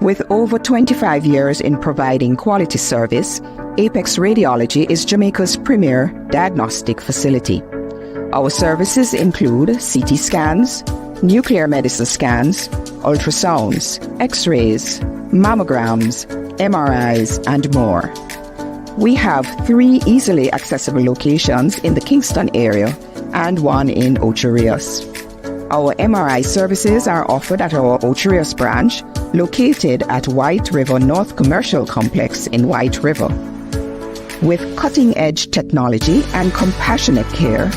With over 25 years in providing quality service, Apex Radiology is Jamaica's premier diagnostic facility. Our services include CT scans, nuclear medicine scans, ultrasounds, X-rays, mammograms, MRIs, and more. We have 3 easily accessible locations in the Kingston area and 1 in Ocho Rios. Our MRI services are offered at our Ocho Rios branch, located at White River North Commercial Complex in White River. With cutting-edge technology and compassionate care,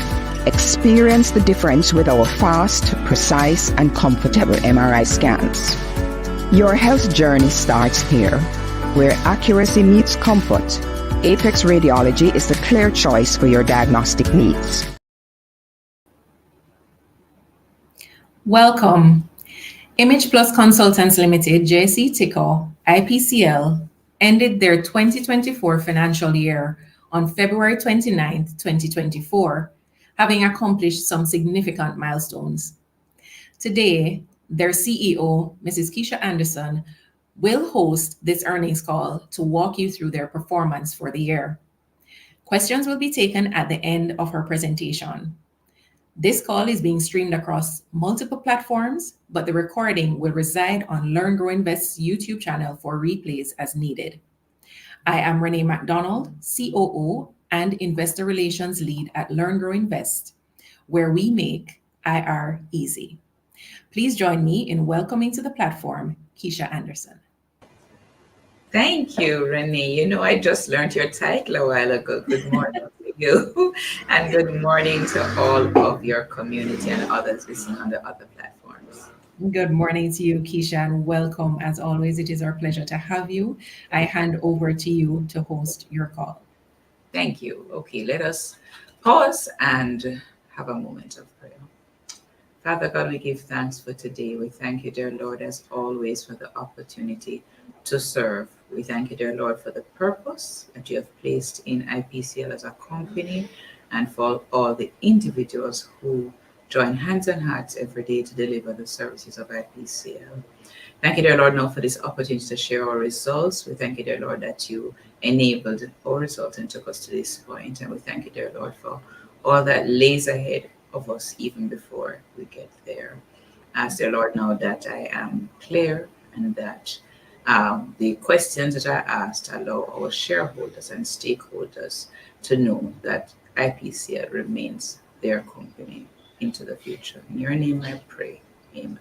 experience the difference with our fast, precise, and comfortable MRI scans. Your health journey starts here, where accuracy meets comfort. Apex Radiology is the clear choice for your diagnostic needs. Welcome. Image Plus Consultants Limited, JC Tico, IPCL, ended their 2024 financial year on February 29, 2024, having accomplished some significant milestones. Today, their CEO, Mrs. Keisha Anderson, will host this earnings call to walk you through their performance for the year. Questions will be taken at the end of her presentation. This call is being streamed across multiple platforms, but the recording will reside on Learn Grow Invest's YouTube channel for replays as needed. I am Renee McDonald, COO and Investor Relations Lead at Learn Grow Invest, where we make IR easy. Please join me in welcoming to the platform Keisha Anderson. Thank you, Renee. You know, I just learned your title a while ago. Good morning to you, and good morning to all of your community and others listening on the other platforms. Good morning to you, Keisha, and welcome. As always, it is our pleasure to have you. I hand over to you to host your call. Thank you. Okay, let us pause and have a moment of prayer. Father God, we give thanks for today. We thank you, dear Lord, as always, for the opportunity to serve. We thank you, dear Lord, for the purpose that you have placed in IPCL as a company, and for all the individuals who join hands and hearts every day to deliver the services of IPCL. Thank you, dear Lord, now for this opportunity to share our results. We thank you, dear Lord, that you enabled our results and took us to this point. And we thank you, dear Lord, for all that lays ahead of us even before we get there. Ask, dear Lord, now that I am clear and that the questions that I asked allow our shareholders and stakeholders to know that IPCL remains their company into the future. In your name I pray. Amen.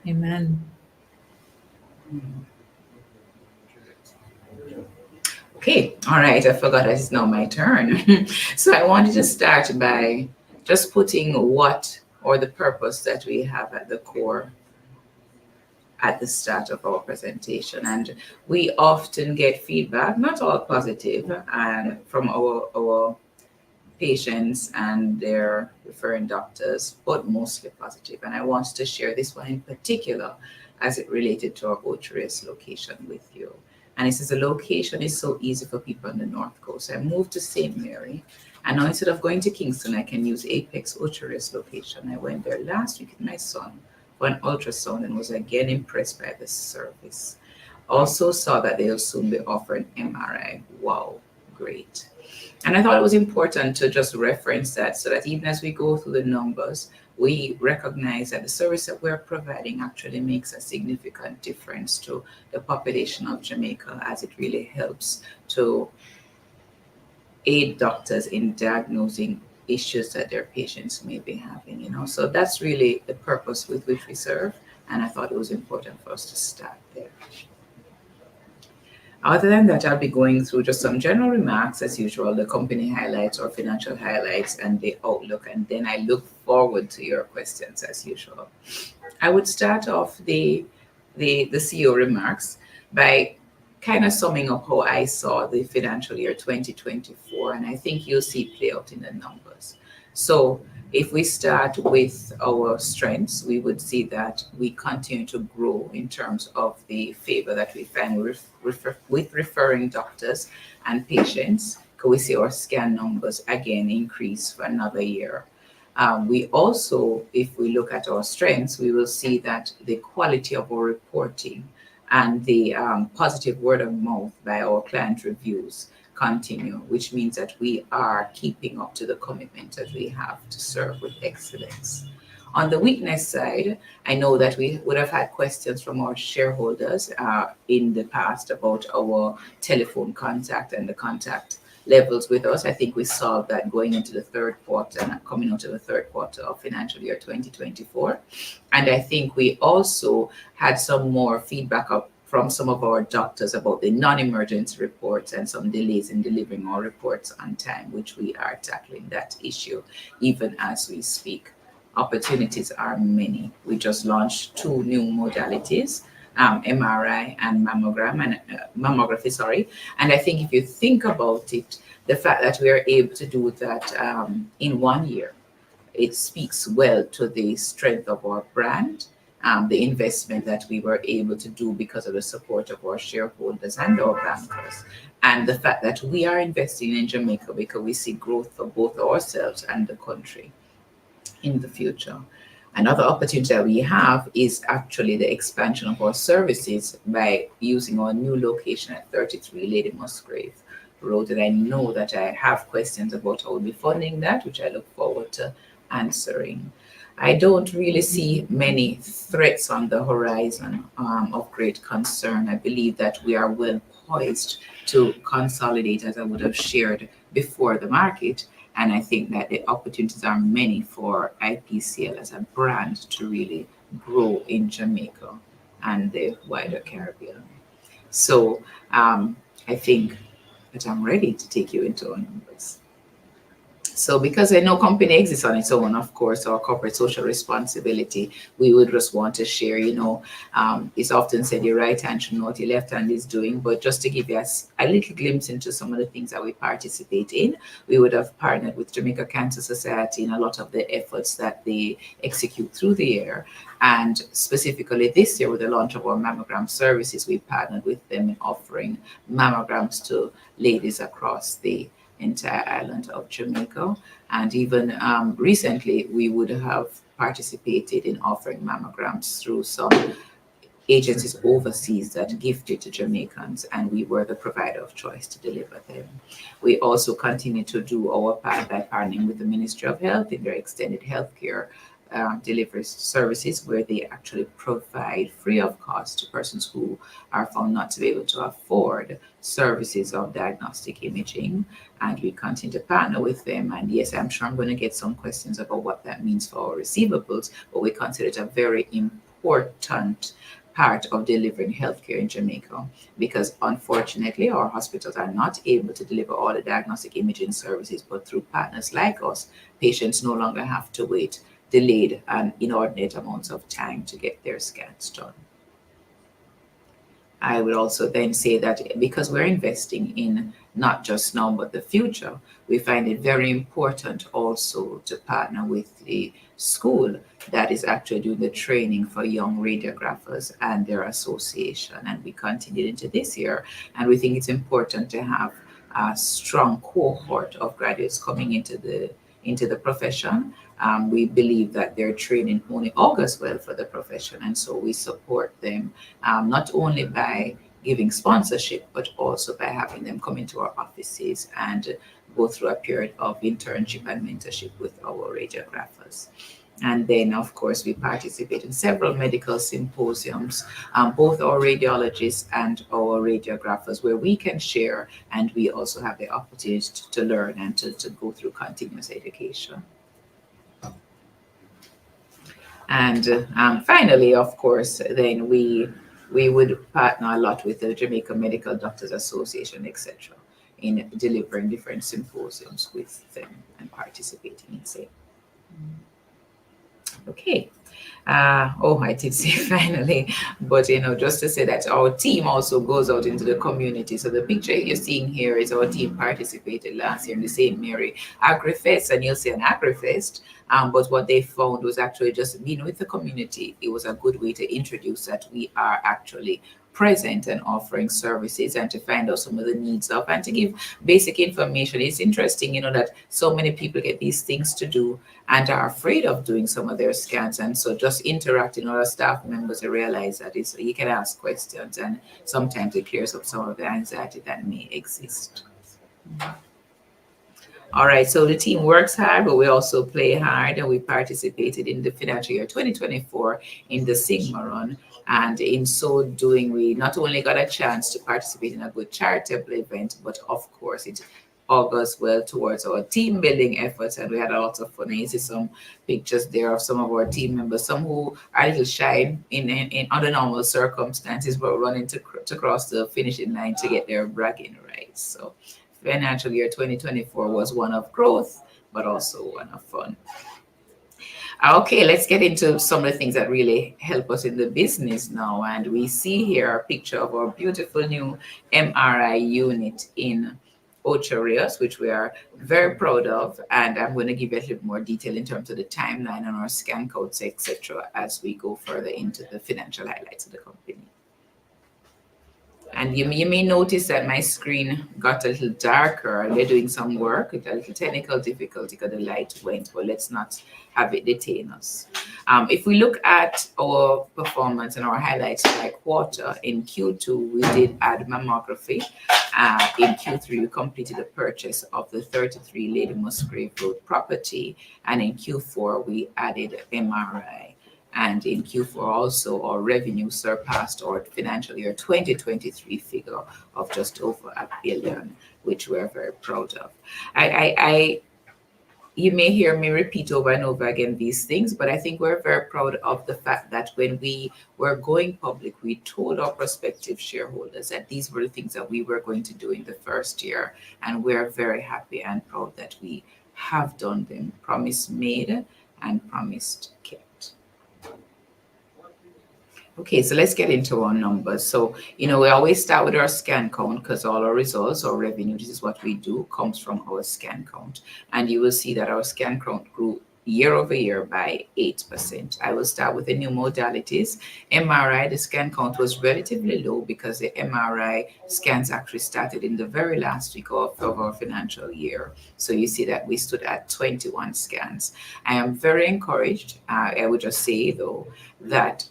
Amen. Okay, all right, I forgot it's now my turn. So I wanted to start by just putting what or the purpose that we have at the core at the start of our presentation. And we often get feedback, not all positive, and from our patients and their referring doctors, but mostly positive. And I wanted to share this one in particular as it related to our Ocho Rios location with you. And it says the location is so easy for people on the North Coast. I moved to St. Mary, and now instead of going to Kingston, I can use Apex Ocho Rios location. I went there last week with my son for an ultrasound and was again impressed by the service. Also saw that they'll soon be offering MRI. Wow, great. And I thought it was important to just reference that so that even as we go through the numbers, we recognize that the service that we're providing actually makes a significant difference to the population of Jamaica, as it really helps to aid doctors in diagnosing issues that their patients may be having, you know. So that's really the purpose with which we serve, and I thought it was important for us to start there. Other than that, I'll be going through just some general remarks as usual, the company highlights or financial highlights and the outlook, and then I look forward to your questions as usual. I would start off the CEO remarks by kind of summing up how I saw the financial year 2024, and I think you'll see play out in the numbers. So if we start with our strengths, we would see that we continue to grow in terms of the favor that we find with referring doctors and patients. Because we see our scan numbers again increase for another year. We also, if we look at our strengths, we will see that the quality of our reporting and the positive word of mouth by our client reviews continue, which means that we are keeping up to the commitment that we have to serve with excellence. On the weakness side, I know that we would have had questions from our shareholders in the past about our telephone contact and the contact levels with us. I think we solved that going into the third quarter and coming out of the third quarter of financial year 2024. And I think we also had some more feedback from some of our doctors about the non-emergency reports and some delays in delivering our reports on time, which we are tackling that issue even as we speak. Opportunities are many. We just launched 2 new modalities, MRI and mammography, sorry. And I think if you think about it, the fact that we are able to do that in 1 year, it speaks well to the strength of our brand, the investment that we were able to do because of the support of our shareholders and our bankers, and the fact that we are investing in Jamaica because we see growth for both ourselves and the country in the future. Another opportunity that we have is actually the expansion of our services by using our new location at 33 Lady Musgrave Road. And I know that I have questions about how we'll be funding that, which I look forward to answering. I don't really see many threats on the horizon of great concern. I believe that we are well poised to consolidate, as I would have shared before the market. And I think that the opportunities are many for IPCL as a brand to really grow in Jamaica and the wider Caribbean. So I think that I'm ready to take you into our numbers. So because no company exists on its own, of course, our corporate social responsibility, we would just want to share, it's often said your right hand should know what your left hand is doing, but just to give you a little glimpse into some of the things that we participate in, we would have partnered with Jamaica Cancer Society in a lot of the efforts that they execute through the year. And specifically this year with the launch of our mammogram services, we partnered with them in offering mammograms to ladies across the entire island of Jamaica. And even recently, we would have participated in offering mammograms through some agencies overseas that gifted to Jamaicans, and we were the provider of choice to deliver them. We also continue to do our part by partnering with the Ministry of Health in their extended healthcare delivery services, where they actually provide free of cost to persons who are found not to be able to afford services of diagnostic imaging. And we continue to partner with them. And yes, I'm sure I'm going to get some questions about what that means for our receivables, but we consider it a very important part of delivering healthcare in Jamaica, because unfortunately our hospitals are not able to deliver all the diagnostic imaging services, but through partners like us, patients no longer have to wait delayed and inordinate amounts of time to get their scans done. I would also then say that because we're investing in not just now but the future, we find it very important also to partner with the school that is actually doing the training for young radiographers and their association. And we continued into this year, and we think it's important to have a strong cohort of graduates coming into the profession. We believe that their training only augurs well for the profession, and so we support them not only by giving sponsorship, but also by having them come into our offices and go through a period of internship and mentorship with our radiographers. And then, of course, we participate in several medical symposiums, both our radiologists and our radiographers, where we can share, and we also have the opportunity to learn and to go through continuous education. And finally, of course, then we would partner a lot with the Jamaica Medical Doctors Association, etc., in delivering different symposiums with them and participating in same. Okay. I did say finally, but just to say that our team also goes out into the community. So the picture you're seeing here is our team participated last year in the St. Mary AgriFest, and you'll see an AgriFest But what they found was actually just being with the community. It was a good way to introduce that we are actually present and offering services, and to find out some of the needs of, and to give basic information. It's interesting, that so many people get these things to do and are afraid of doing some of their scans. And so just interacting with our staff members to realize that you can ask questions, and sometimes it clears up some of the anxiety that may exist. All right, so the team works hard, but we also play hard, and we participated in the financial year 2024 in the Sigma Run. And in so doing, we not only got a chance to participate in a good charitable event, but of course, it augurs well towards our team building efforts, and we had a lot of fun. You see some pictures there of some of our team members, some who are a little shy in under normal circumstances, but running to cross the finishing line to get their bragging rights. So financial year 2024 was one of growth, but also one of fun. Okay, let's get into some of the things that really help us in the business now. And we see here a picture of our beautiful new MRI unit in Ocho Rios, which we are very proud of. And I'm going to give you a little more detail in terms of the timeline and our scan codes, etc., as we go further into the financial highlights of the company. And you may notice that my screen got a little darker. They're doing some work with a little technical difficulty because the light went, but let's not have it detain us. If we look at our performance and our highlights by quarter, in Q2, we did add mammography. In Q3, we completed the purchase of the 33 Lady Musgrave Road property. And in Q4, we added MRI. And in Q4 also, our revenue surpassed our financial year 2023 figure of just over $1 billion, which we're very proud of. You may hear me repeat over and over again these things, but I think we're very proud of the fact that when we were going public, we told our prospective shareholders that these were the things that we were going to do in the first year. And we're very happy and proud that we have done them. Promise made and promised kept. Okay, so let's get into our numbers. So, we always start with our scan count because all our results, our revenue, this is what we do, comes from our scan count. And you will see that our scan count grew year over year by 8%. I will start with the new modalities. MRI, the scan count was relatively low because the MRI scans actually started in the very last week of our financial year. So you see that we stood at 21 scans. I am very encouraged. I would just say, though, that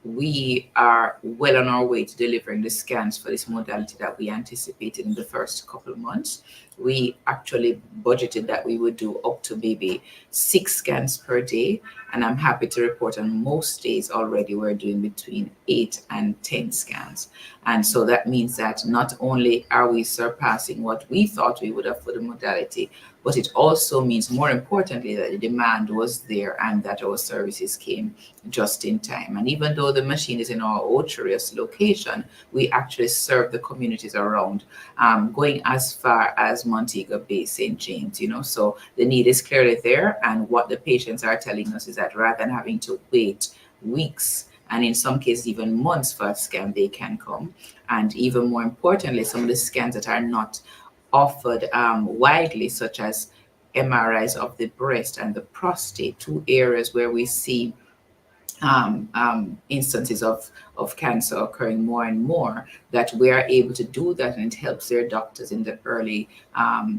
we are well on our way to delivering the scans for this modality that we anticipated in the first couple of months. We actually budgeted that we would do up to maybe 6 scans per day. And I'm happy to report on most days already we're doing between 8 and 10 scans. And so that means that not only are we surpassing what we thought we would have for the modality, but it also means, more importantly, that the demand was there and that our services came just in time. And even though the machine is in our Ocho Rios location, we actually serve the communities around, going as far as Montego Bay, St. James, so the need is clearly there. And what the patients are telling us is that rather than having to wait weeks, and in some cases even months for a scan, they can come. And even more importantly, some of the scans that are not offered widely, such as MRIs of the breast and the prostate, 2 areas where we see instances of cancer occurring more and more, that we are able to do that, and it helps their doctors in the early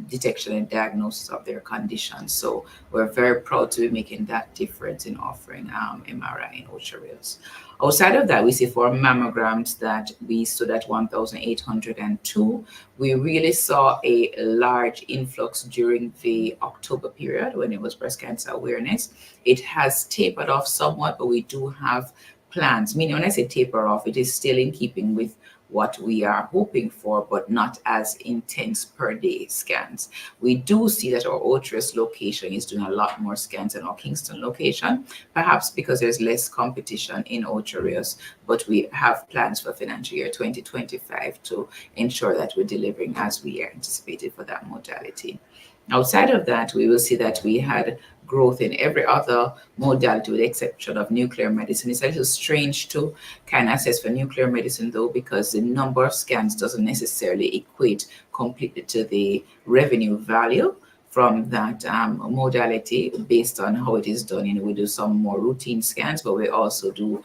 detection and diagnosis of their conditions. So we're very proud to be making that difference in offering MRI in Ocho Rios. Outside of that, we see for mammograms that we stood at 1,802. We really saw a large influx during the October period when it was breast cancer awareness. It has tapered off somewhat, but we do have plans. Meaning, when I say taper off, it is still in keeping with what we are hoping for, but not as intense per day scans. We do see that our Ocho Rios location is doing a lot more scans than our Kingston location, perhaps because there's less competition in Ocho Rios, but we have plans for financial year 2025 to ensure that we're delivering as we are anticipated for that modality. Outside of that, we will see that we had growth in every other modality with the exception of nuclear medicine. It's a little strange to kind of assess for nuclear medicine, though, because the number of scans doesn't necessarily equate completely to the revenue value from that modality based on how it is done. We do some more routine scans, but we also do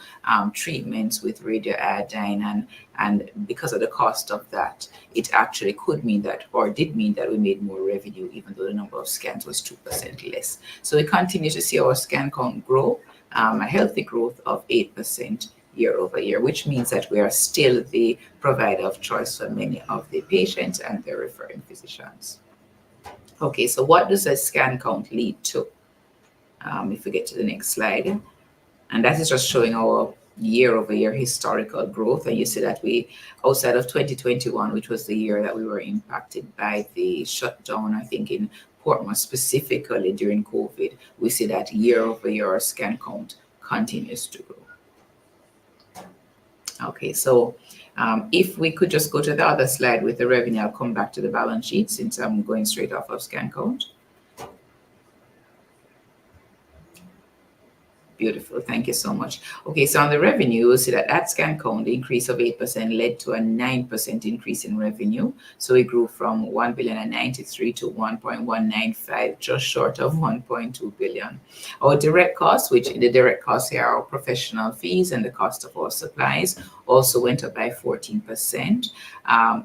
treatments with radioiodine, and because of the cost of that, it actually could mean that, or did mean that, we made more revenue, even though the number of scans was 2% less. So we continue to see our scan count grow, a healthy growth of 8% year over year, which means that we are still the provider of choice for many of the patients and their referring physicians. Okay, so what does a scan count lead to? If we get to the next slide, and that is just showing our year over year historical growth. And you see that we, outside of 2021, which was the year that we were impacted by the shutdown, I think in Portmore specifically during COVID, we see that year over year our scan count continues to grow. Okay, so if we could just go to the other slide with the revenue, I'll come back to the balance sheet since I'm going straight off of scan count. Beautiful. Thank you so much. Okay, so on the revenue, you'll see that at scan count, the increase of 8% led to a 9% increase in revenue. So it grew from 1,093,000,000 to 1.195, just short of 1.2 billion. Our direct costs, which the direct costs here are our professional fees and the cost of our supplies, also went up by 14%.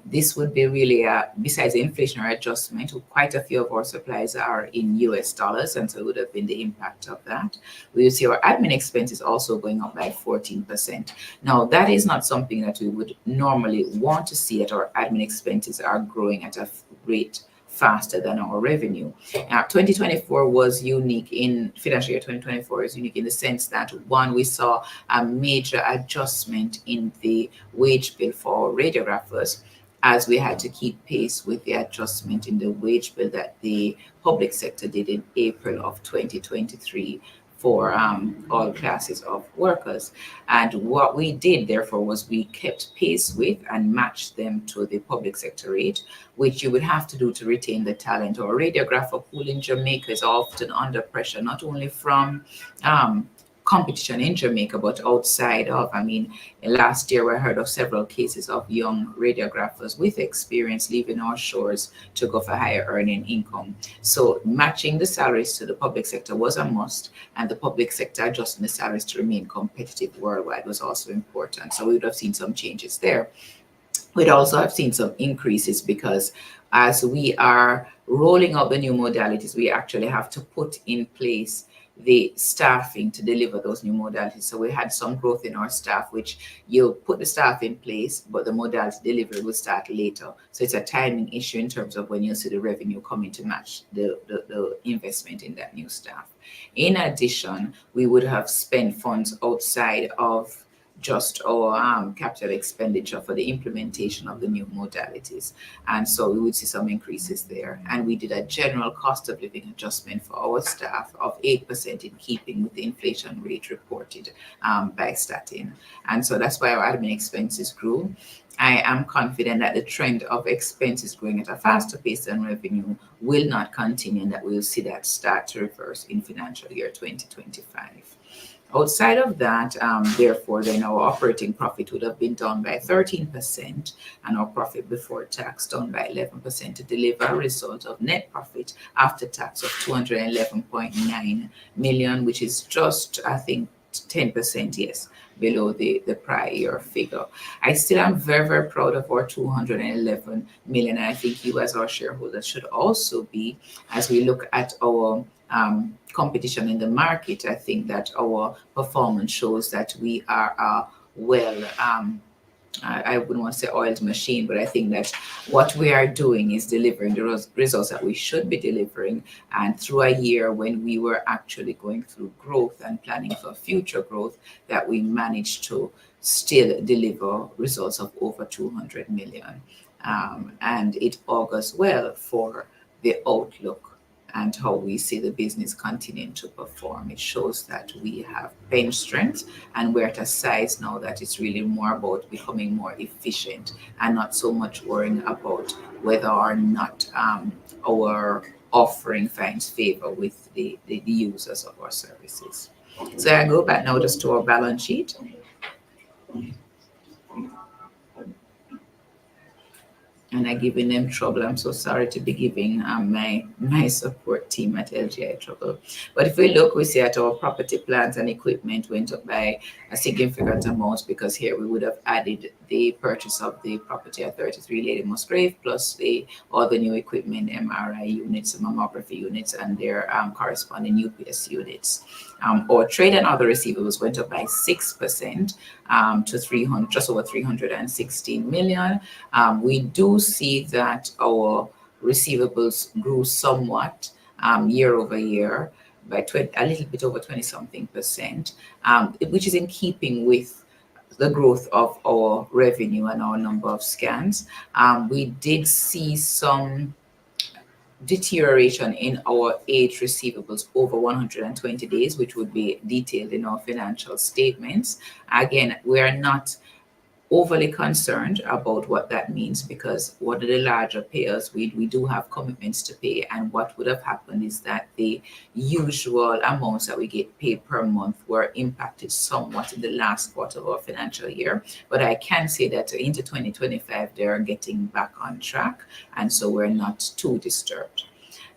This would be really, besides the inflationary adjustment, quite a few of our supplies are in US dollars, and so it would have been the impact of that. We see our admin expenses also going up by 14%. Now, that is not something that we would normally want to see, that our admin expenses are growing at a rate faster than our revenue. 2024 was unique in financial year 2024 is unique in the sense that, one, we saw a major adjustment in the wage bill for radiographers, as we had to keep pace with the adjustment in the wage bill that the public sector did in April of 2023 for all classes of workers. And what we did, therefore, was we kept pace with and matched them to the public sector rate, which you would have to do to retain the talent. Our radiographer pool in Jamaica is often under pressure, not only from competition in Jamaica, but outside of. Last year we heard of several cases of young radiographers with experience leaving our shores to go for higher earning income. So matching the salaries to the public sector was a must, and the public sector adjusting the salaries to remain competitive worldwide was also important. So we would have seen some changes there. We'd also have seen some increases because as we are rolling out the new modalities, we actually have to put in place the staffing to deliver those new modalities. So we had some growth in our staff, which you put the staff in place, but the modality delivery will start later. So it's a timing issue in terms of when you see the revenue coming to match the investment in that new staff. In addition, we would have spent funds outside of just our capital expenditure for the implementation of the new modalities. And so we would see some increases there. And we did a general cost of living adjustment for our staff of 8% in keeping with the inflation rate reported by Statin. And so that's why our admin expenses grew. I am confident that the trend of expenses growing at a faster pace than revenue will not continue, and that we'll see that start to reverse in financial year 2025. Outside of that, therefore, then our operating profit would have been down by 13%, and our profit before tax down by 11% to deliver a result of net profit after tax of 211.9 million, which is just, I think, 10%, yes, below the prior year figure. I still am very, very proud of our 211 million. And I think you as our shareholders should also be, as we look at our competition in the market. I think that our performance shows that we are I wouldn't want to say oiled machine, but I think that what we are doing is delivering the results that we should be delivering. And through a year when we were actually going through growth and planning for future growth, that we managed to still deliver results of over 200 million. And it augurs well for the outlook and how we see the business continuing to perform. It shows that we have bench strength, and we're at a size now that it's really more about becoming more efficient and not so much worrying about whether or not our offering finds favor with the users of our services. So I go back now just to our balance sheet. and I'm giving them trouble. I'm so sorry to be giving my support team at LGI trouble. But if we look, we see that our property, plant, and equipment went up by a significant amount, because here we would have added the purchase of the property at 33 Lady Musgrave, plus all the new equipment, MRI units, mammography units, and their corresponding UPS units. Our trade and other receivables went up by 6% to just over 316 million. We do see that our receivables grew somewhat year over year by a little bit over 20-something%, which is in keeping with the growth of our revenue and our number of scans. We did see some deterioration in our age receivables over 120 days, which would be detailed in our financial statements. Again, we are not overly concerned about what that means, because one of the larger payers, we do have commitments to pay, and what would have happened is that the usual amounts that we get paid per month were impacted somewhat in the last quarter of our financial year. But I can say that into 2025 they are getting back on track, and so we're not too disturbed.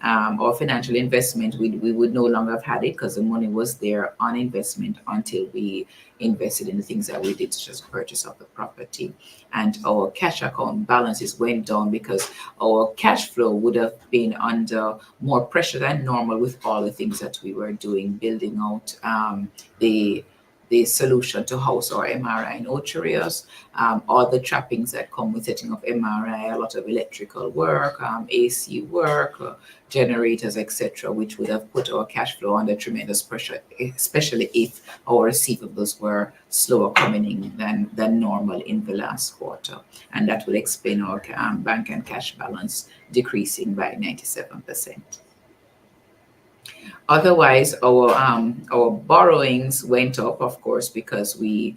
Our financial investment, we would no longer have had it, because the money was there on investment until we invested in the things that we did, such as purchase of the property. And our cash account balances went down because our cash flow would have been under more pressure than normal with all the things that we were doing, building out the solution to house our MRI in Ocherios, all the trappings that come with setting up MRI, a lot of electrical work, AC work, generators, etc., which would have put our cash flow under tremendous pressure, especially if our receivables were slower coming in than normal in the last quarter. And that would explain our bank and cash balance decreasing by 97%. Otherwise, our borrowings went up, of course, because we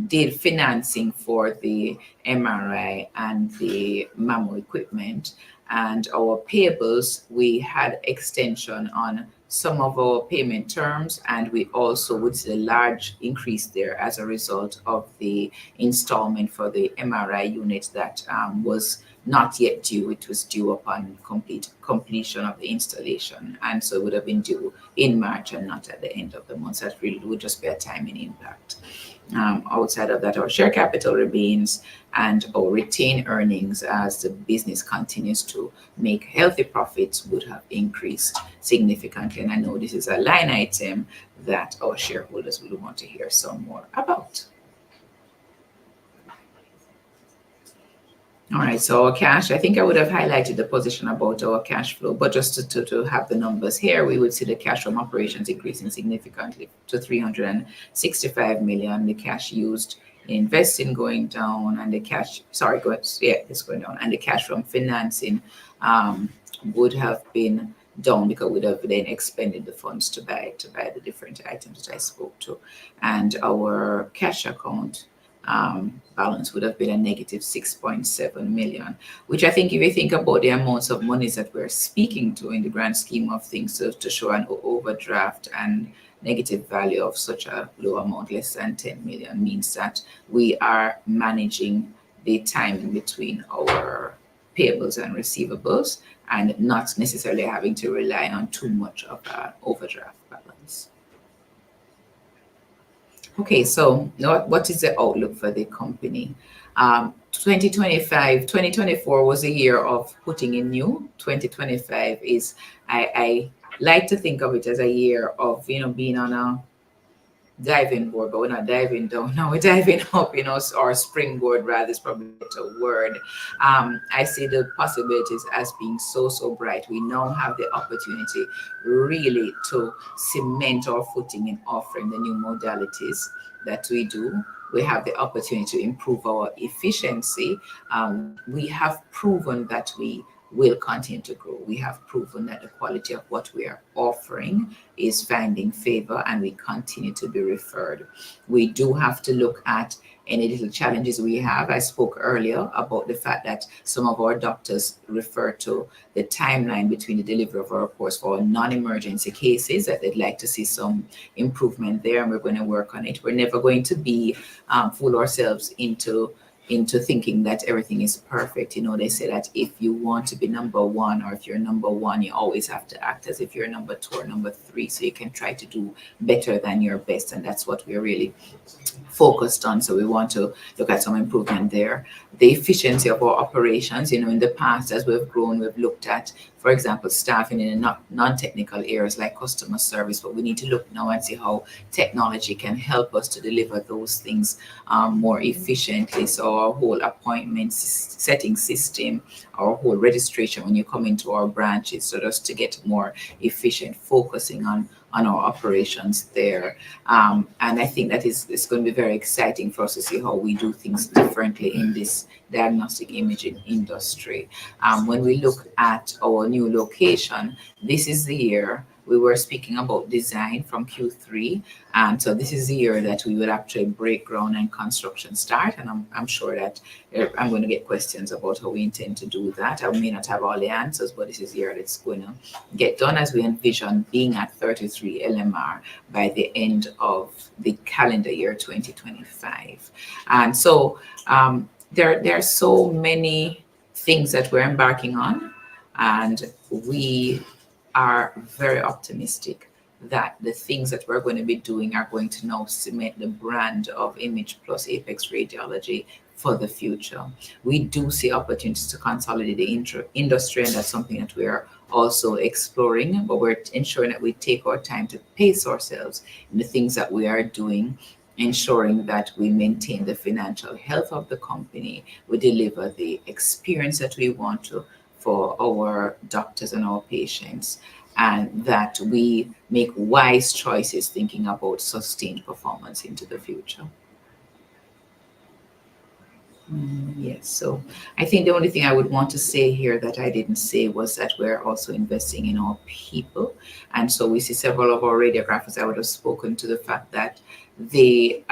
did financing for the MRI and the mammo equipment. And our payables, we had extension on some of our payment terms, and we also would see a large increase there as a result of the installment for the MRI unit that was not yet due. It was due upon completion of the installation, and so it would have been due in March and not at the end of the month. So that really would just be a timing impact. Outside of that, our share capital remains, and our retained earnings, as the business continues to make healthy profits, would have increased significantly. And I know this is a line item that our shareholders will want to hear some more about. All right, so our cash, I think I would have highlighted the position about our cash flow, but just to have the numbers here, we would see the cash from operations increasing significantly to 365 million, the cash used in investing going down, and the cash, it's going down, and the cash from financing would have been down, because we would have then expended the funds to buy the different items that I spoke to. And our cash account balance would have been a negative 6.7 million, which I think, if you think about the amounts of monies that we're speaking to in the grand scheme of things, so to show an overdraft and negative value of such a low amount, less than 10 million, means that we are managing the time between our payables and receivables, and not necessarily having to rely on too much of an overdraft balance. Okay, so what is the outlook for the company? 2024 was a year of putting in new. 2025 is, I like to think of it as a year of, being on a diving board, but we're not diving down now, we're diving up, or springboard rather is probably a better word. I see the possibilities as being so bright. We now have the opportunity really to cement our footing in offering the new modalities that we do. We have the opportunity to improve our efficiency. We have proven that we will continue to grow. We have proven that the quality of what we are offering is finding favor, and we continue to be referred. We do have to look at any little challenges we have. I spoke earlier about the fact that some of our doctors refer to the timeline between the delivery of our reports for non-emergency cases, that they'd like to see some improvement there, and we're going to work on it. We're never going to fool ourselves into into thinking that everything is perfect. You know, they say that if you want to be number one, or if you're number one, you always have to act as if you're number two or number three, so you can try to do better than your best. And that's what we're really focused on. So we want to look at some improvement there. The efficiency of our operations, you know, in the past, as we've grown, we've looked at, for example, staffing in non-technical areas like customer service, but we need to look now and see how technology can help us to deliver those things more efficiently. So our whole appointment setting system, our whole registration when you come into our branches, so just to get more efficient, focusing on our operations there. And I think that it's going to be very exciting for us to see how we do things differently in this diagnostic imaging industry. When we look at our new location, this is the year we were speaking about design from Q3. And so this is the year that we would actually break ground and construction start. And I'm sure that I'm going to get questions about how we intend to do that. I may not have all the answers, but this is the year that's going to get done, as we envision being at 33 LMR by the end of the calendar year 2025. And so there are so many things that we're embarking on, and we are very optimistic that the things that we're going to be doing are going to now cement the brand of Image Plus Apex Radiology for the future. We do see opportunities to consolidate the industry, and that's something that we are also exploring, but we're ensuring that we take our time to pace ourselves in the things that we are doing, ensuring that we maintain the financial health of the company, we deliver the experience that we want to for our doctors and our patients, and that we make wise choices thinking about sustained performance into the future. Yes, so I think the only thing I would want to say here that I didn't say was that we're also investing in our people. And so we see several of our radiographers. I would have spoken to the fact that the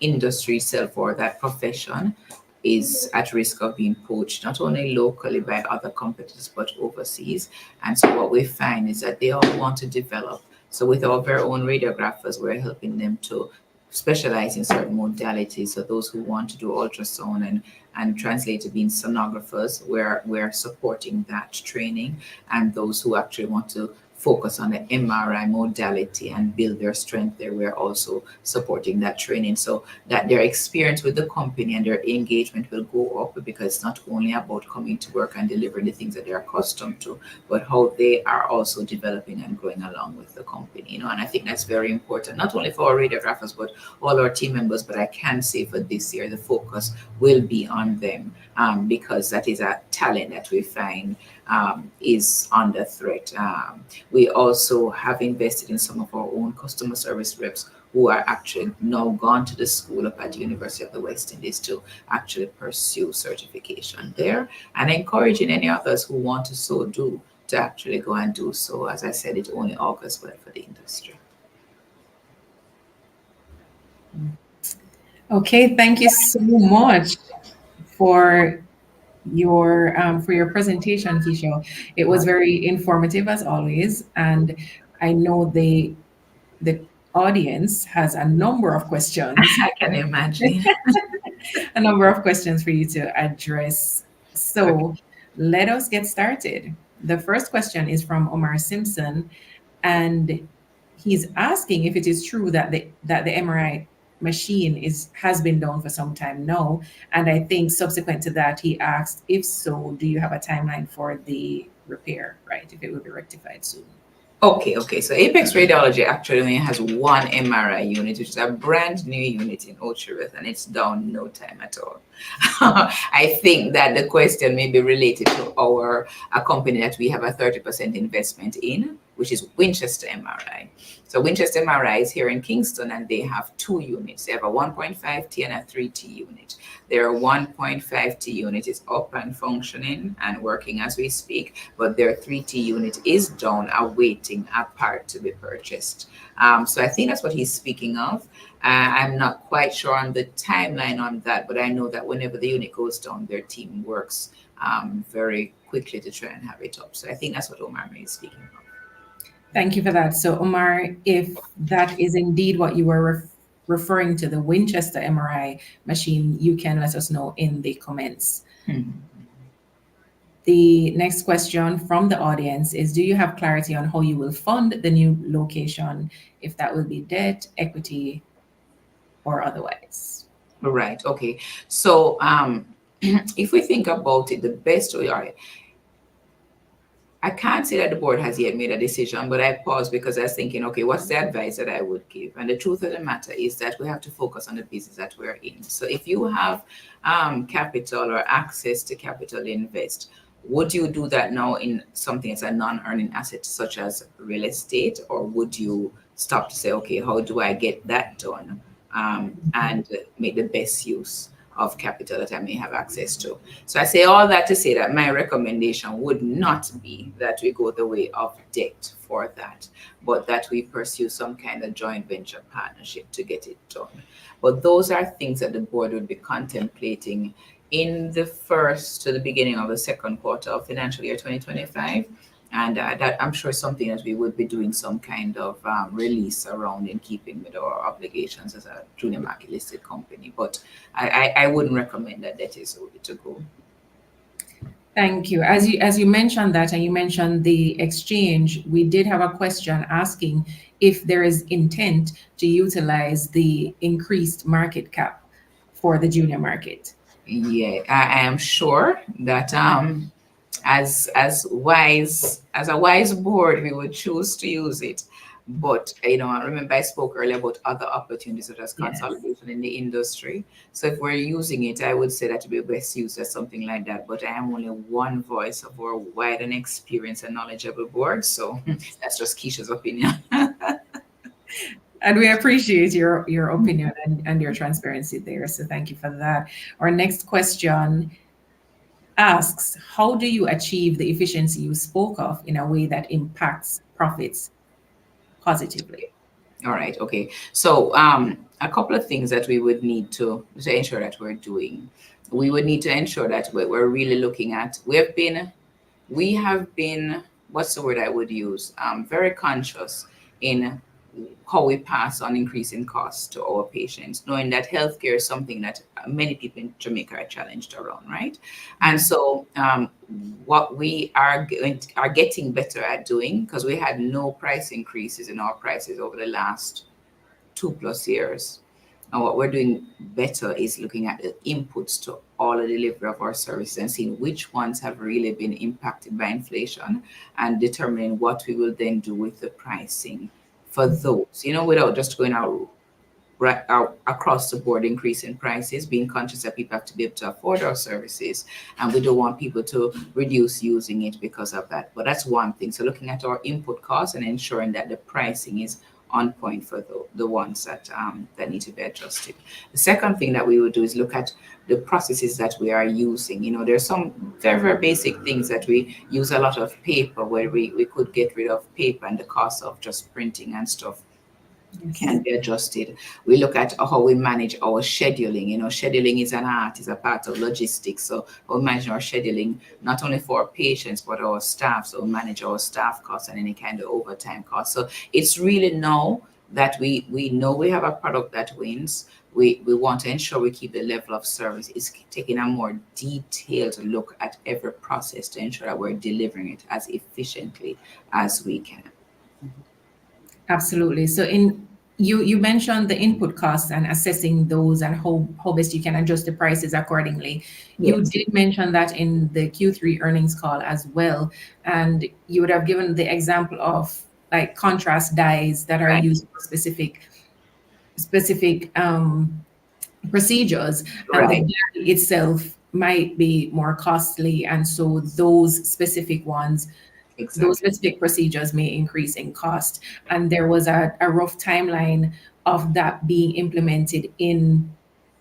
industry itself, or that profession, is at risk of being poached, not only locally by other competitors, but overseas. And so what we find is that they all want to develop. So with our very own radiographers, we're helping them to specialize in certain modalities. So those who want to do ultrasound and translate to being sonographers, we're supporting that training. And those who actually want to focus on the MRI modality and build their strength there, we're also supporting that training, so that their experience with the company and their engagement will go up, because it's not only about coming to work and delivering the things that they're accustomed to, but how they are also developing and growing along with the company. You know, and I think that's very important, not only for our radiographers, but all our team members. But I can say for this year, the focus will be on them, because that is a talent that we find is under threat. We also have invested in some of our own customer service reps who are actually now gone to the school up at the University of the West Indies to actually pursue certification there, and encouraging any others who want to so do to actually go and do so. As I said, it only augurs well for the industry. Okay, thank you so much for your presentation, Keisha. It was very informative as always, and I know the audience has a number of questions. I can imagine. A number of questions for you to address. So let us get started. The first question is from Omar Simpson, and he's asking if it is true that the MRI machine has been down for some time now. And I think subsequent to that, he asked, if so, do you have a timeline for the repair, right? If it will be rectified soon. Okay. So Apex Radiology actually only has one MRI unit, which is a brand new unit in Ocho Rios, and it's down no time at all. I think that the question may be related to a company that we have a 30% investment in, which is Winchester MRI. So Winchester MRI is here in Kingston, and they have two units. They have a 1.5T and a 3T unit. Their 1.5T unit is up and functioning and working as we speak, but their 3T unit is down, awaiting a part to be purchased. So I think that's what he's speaking of. I'm not quite sure on the timeline on that, but I know that whenever the unit goes down, their team works very quickly to try and have it up. So I think that's what Omar is speaking of. Thank you for that. So Omar, if that is indeed what you were referring to the Winchester MRI machine, you can let us know in the comments. The next question from the audience is, do you have clarity on how you will fund the new location, if that will be debt, equity, or otherwise? Right. Okay. So if we think about it, the best way, I can't say that the board has yet made a decision, but I paused because I was thinking, okay, what's the advice that I would give? And the truth of the matter is that we have to focus on the business that we're in. So if you have capital or access to capital to invest, would you do that now in something as a non-earning asset, such as real estate, or would you stop to say, okay, how do I get that done and make the best use of capital that I may have access to? So I say all that to say that my recommendation would not be that we go the way of debt for that, but that we pursue some kind of joint venture partnership to get it done. But those are things that the board would be contemplating in the first to the beginning of the second quarter of financial year 2025. And that I'm sure something that we would be doing some kind of release around in keeping with our obligations as a junior market listed company. But I wouldn't recommend that is the way to go. Thank you. As you mentioned that, and you mentioned the exchange, we did have a question asking if there is intent to utilize the increased market cap for the junior market. Yeah, I am sure that as a wise board, we would choose to use it. But I remember I spoke earlier about other opportunities such as consolidation in the industry. So if we're using it, I would say that to be best used as something like that. But I am only one voice of our wide and experienced and knowledgeable board. So that's just Keisha's opinion. And we appreciate your opinion and your transparency there. So thank you for that. Our next question asks, how do you achieve the efficiency you spoke of in a way that impacts profits positively? All right. Okay. So a couple of things that we would need to ensure that we're doing. We would need to ensure that we're really looking at, we have been, what's the word I would use? Very conscious in how we pass on increasing costs to our patients, knowing that healthcare is something that many people in Jamaica are challenged around, right? And so what we are getting better at doing, because we had no price increases in our prices over the last 2+ years. And what we're doing better is looking at the inputs to all the delivery of our services and seeing which ones have really been impacted by inflation and determining what we will then do with the pricing for those, without just going out across the board increasing prices, being conscious that people have to be able to afford our services, and we don't want people to reduce using it because of that. But that's one thing. So looking at our input costs and ensuring that the pricing is on point for the ones that need to be adjusted. The second thing that we would do is look at the processes that we are using. There's some very, very basic things that we use a lot of paper, where we could get rid of paper and the cost of just printing and stuff can be adjusted. We look at how we manage our scheduling. Scheduling is an art, is a part of logistics. So we manage our scheduling not only for our patients, but our staff. So we manage our staff costs and any kind of overtime costs. So it's really now that we know we have a product that wins. We want to ensure we keep the level of service. It's taking a more detailed look at every process to ensure that we're delivering it as efficiently as we can. Absolutely. So you mentioned the input costs and assessing those and how best you can adjust the prices accordingly. Yes. You did mention that in the Q3 earnings call as well. And you would have given the example of like contrast dyes that are used for specific procedures. And the dye itself might be more costly. And so those specific ones, those specific procedures may increase in cost. And there was a rough timeline of that being implemented in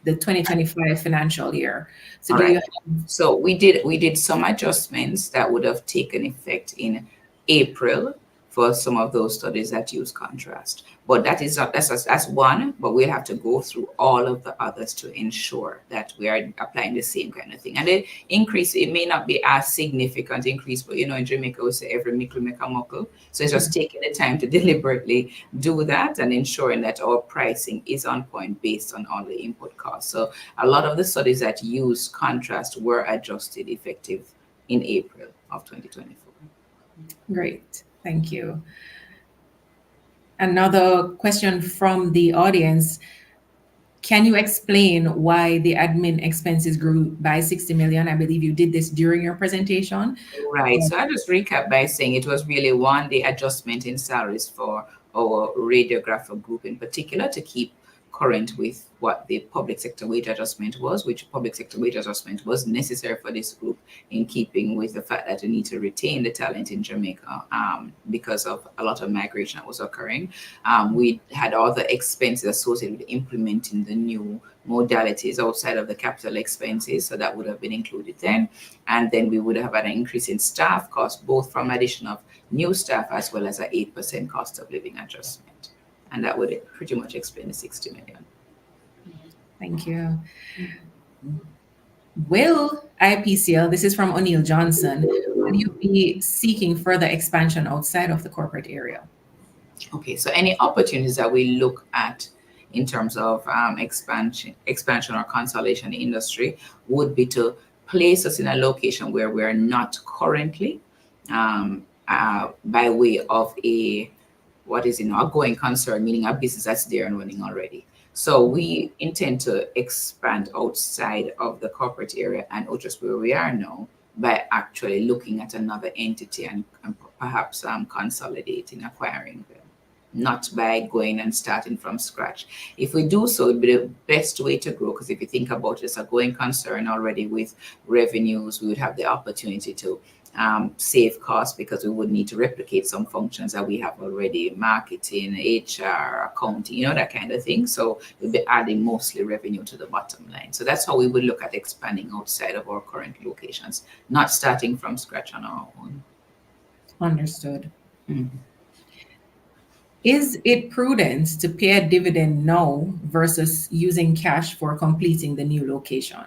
the 2025 financial year. So So we did some adjustments that would have taken effect in April for some of those studies that use contrast. But that's one, but we'll have to go through all of the others to ensure that we are applying the same kind of thing. And the increase, it may not be as significant increase, but in Jamaica we say every mickle make a muckle. So it's just taking the time to deliberately do that and ensuring that our pricing is on point based on all the input costs. So a lot of the studies that use contrast were adjusted effective in April of 2024. Great, thank you. Another question from the audience. Can you explain why the admin expenses grew by 60 million? I believe you did this during your presentation. Right. So I'll just recap by saying it was really one, the adjustment in salaries for our radiographer group in particular to keep current with what the public sector wage adjustment was, which public sector wage adjustment was necessary for this group in keeping with the fact that we need to retain the talent in Jamaica because of a lot of migration that was occurring. We had all the expenses associated with implementing the new modalities outside of the capital expenses, so that would have been included then. And then we would have had an increase in staff costs, both from addition of new staff as well as an 8% cost of living adjustment. And that would pretty much explain the 60 million. Thank you. Will IPCL, this is from O'Neill Johnson, will you be seeking further expansion outside of the corporate area? Okay, so any opportunities that we look at in terms of expansion or consolidation in the industry would be to place us in a location where we're not currently by way of a going concern, meaning a business that's there and running already. So we intend to expand outside of the corporate area and just where we are now by actually looking at another entity and perhaps consolidating, acquiring them, not by going and starting from scratch. If we do so, it would be the best way to grow, because if you think about it, as a going concern already with revenues, we would have the opportunity to save costs because we would need to replicate some functions that we have already, marketing, HR, accounting, that kind of thing. So we'll be adding mostly revenue to the bottom line. So that's how we would look at expanding outside of our current locations, not starting from scratch on our own. Understood. Mm-hmm. Is it prudent to pay a dividend now versus using cash for completing the new location?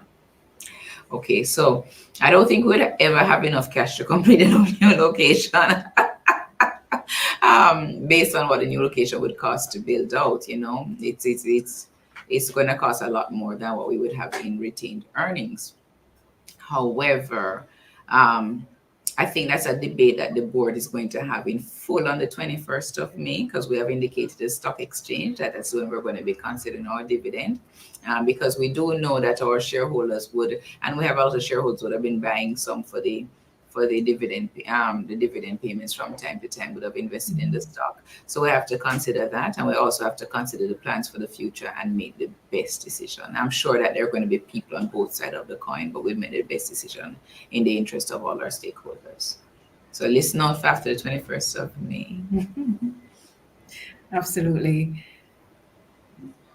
Okay, so I don't think we'd ever have enough cash to complete a new location based on what the new location would cost to build out. It's going to cost a lot more than what we would have in retained earnings. However, I think that's a debate that the board is going to have in full on the 21st of May, because we have indicated the stock exchange that that's when we're going to be considering our dividend. Because we do know that our shareholders would, and we have also shareholders would have been buying some for the dividend payments from time to time, would have invested in the stock. So we have to consider that, and we also have to consider the plans for the future and make the best decision. I'm sure that there are going to be people on both sides of the coin, but we've made the best decision in the interest of all our stakeholders. So listen out for after the 21st of May. Absolutely.